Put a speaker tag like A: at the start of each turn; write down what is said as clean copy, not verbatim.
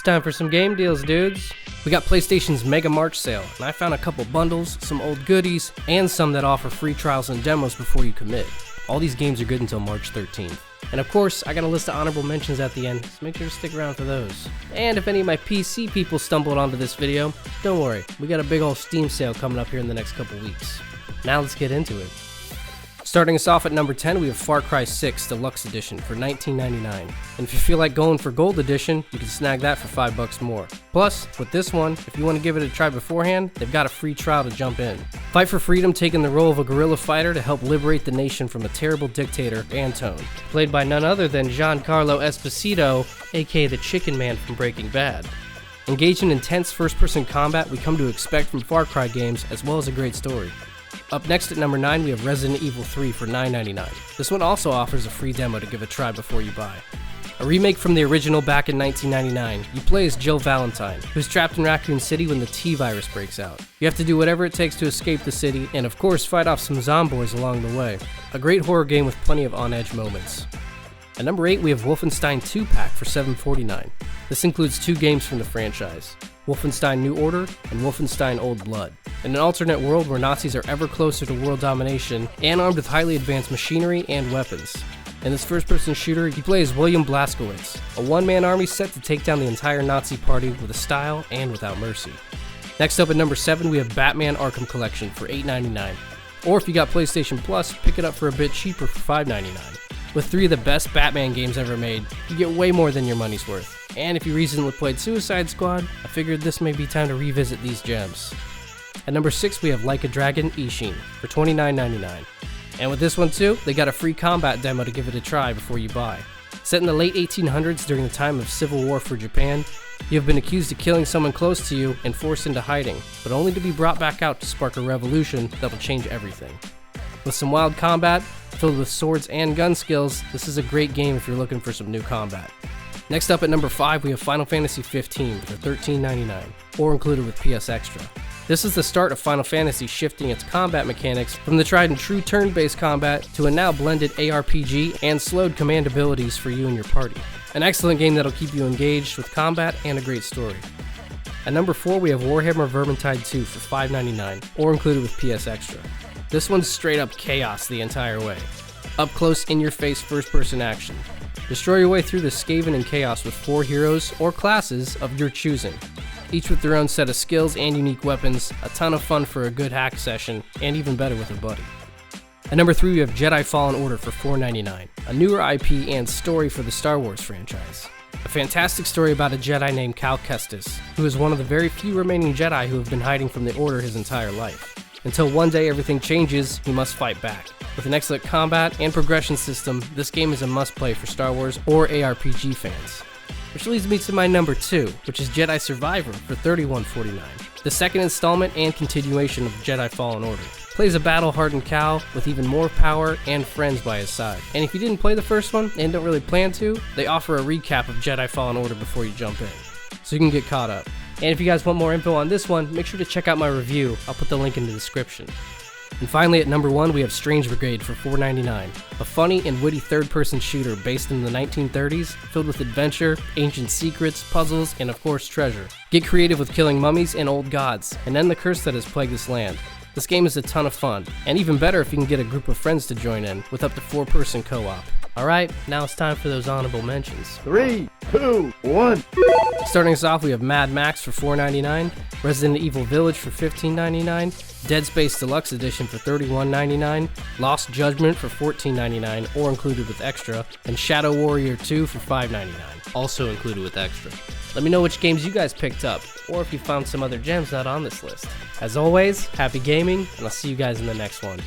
A: Time for some game deals, dudes. We got PlayStation's Mega March sale, and I found a couple bundles, some old goodies, and some that offer free trials and demos before you commit. All these games are good until March 13th. And of course, I got a list of honorable mentions at the end, so make sure to stick around for those. And if any of my PC people stumbled onto this video, don't worry, we got a big old Steam sale coming up here in the next couple weeks. Now let's get into it. Starting us off at number 10, we have Far Cry 6 Deluxe Edition for $19.99. And if you feel like going for Gold Edition, you can snag that for $5 more. Plus, with this one, if you want to give it a try beforehand, they've got a free trial to jump in. Fight for freedom, taking the role of a guerrilla fighter to help liberate the nation from a terrible dictator, Antone, played by none other than Giancarlo Esposito, aka the Chicken Man from Breaking Bad. Engage in intense first-person combat we come to expect from Far Cry games, as well as a great story. Up next at number 9, we have Resident Evil 3 for $9.99. This one also offers a free demo to give a try before you buy. A remake from the original back in 1999, you play as Jill Valentine, who's trapped in Raccoon City when the T-Virus breaks out. You have to do whatever it takes to escape the city, and of course fight off some zomboids along the way. A great horror game with plenty of on-edge moments. At number 8, we have Wolfenstein 2-Pack for $7.49. This includes 2 games from the franchise, Wolfenstein New Order and Wolfenstein Old Blood. In an alternate world where Nazis are ever closer to world domination and armed with highly advanced machinery and weapons. In this first-person shooter, you play as William Blazkowicz, a one-man army set to take down the entire Nazi party with a style and without mercy. Next up at number 7, we have Batman Arkham Collection for $8.99. Or if you got PlayStation Plus, pick it up for a bit cheaper for $5.99. With 3 of the best Batman games ever made, you get way more than your money's worth. And if you recently played Suicide Squad, I figured this may be time to revisit these gems. At number 6, we have Like a Dragon Ishin for $29.99. And with this one too, they got a free combat demo to give it a try before you buy. Set in the late 1800s during the time of civil war for Japan, you have been accused of killing someone close to you and forced into hiding, but only to be brought back out to spark a revolution that will change everything. With some wild combat, filled with swords and gun skills, this is a great game if you're looking for some new combat. Next up at number 5, we have Final Fantasy XV for $13.99, or included with PS Extra. This is the start of Final Fantasy shifting its combat mechanics from the tried and true turn-based combat to a now blended ARPG and slowed command abilities for you and your party. An excellent game that'll keep you engaged with combat and a great story. At number 4, we have Warhammer Vermintide 2 for $5.99, or included with PS Extra. This one's straight up chaos the entire way. Up close, in-your-face, first-person action. Destroy your way through the Skaven and Chaos with 4 heroes or classes of your choosing, each with their own set of skills and unique weapons, a ton of fun for a good hack session, and even better with a buddy. At number 3, we have Jedi Fallen Order for $4.99, a newer IP and story for the Star Wars franchise. A fantastic story about a Jedi named Cal Kestis, who is one of the very few remaining Jedi who have been hiding from the Order his entire life. Until one day everything changes, he must fight back. With an excellent combat and progression system, this game is a must-play for Star Wars or ARPG fans. Which leads me to my number 2, which is Jedi Survivor for $31.49. The second installment and continuation of Jedi Fallen Order. Plays a battle-hardened Cal with even more power and friends by his side. And if you didn't play the first one and don't really plan to, they offer a recap of Jedi Fallen Order before you jump in, so you can get caught up. And if you guys want more info on this one, make sure to check out my review. I'll put the link in the description. And finally at number 1, we have Strange Brigade for $4.99, a funny and witty third-person shooter based in the 1930s, filled with adventure, ancient secrets, puzzles, and of course treasure. Get creative with killing mummies and old gods, and end the curse that has plagued this land. This game is a ton of fun, and even better if you can get a group of friends to join in, with up to 4-person co-op. Alright, now it's time for those honorable mentions.
B: 3, 2, 1.
A: Starting us off, we have Mad Max for $4.99, Resident Evil Village for $15.99, Dead Space Deluxe Edition for $31.99, Lost Judgment for $14.99, or included with extra, and Shadow Warrior 2 for $5.99, also included with extra. Let me know which games you guys picked up, or if you found some other gems not on this list. As always, happy gaming, and I'll see you guys in the next one.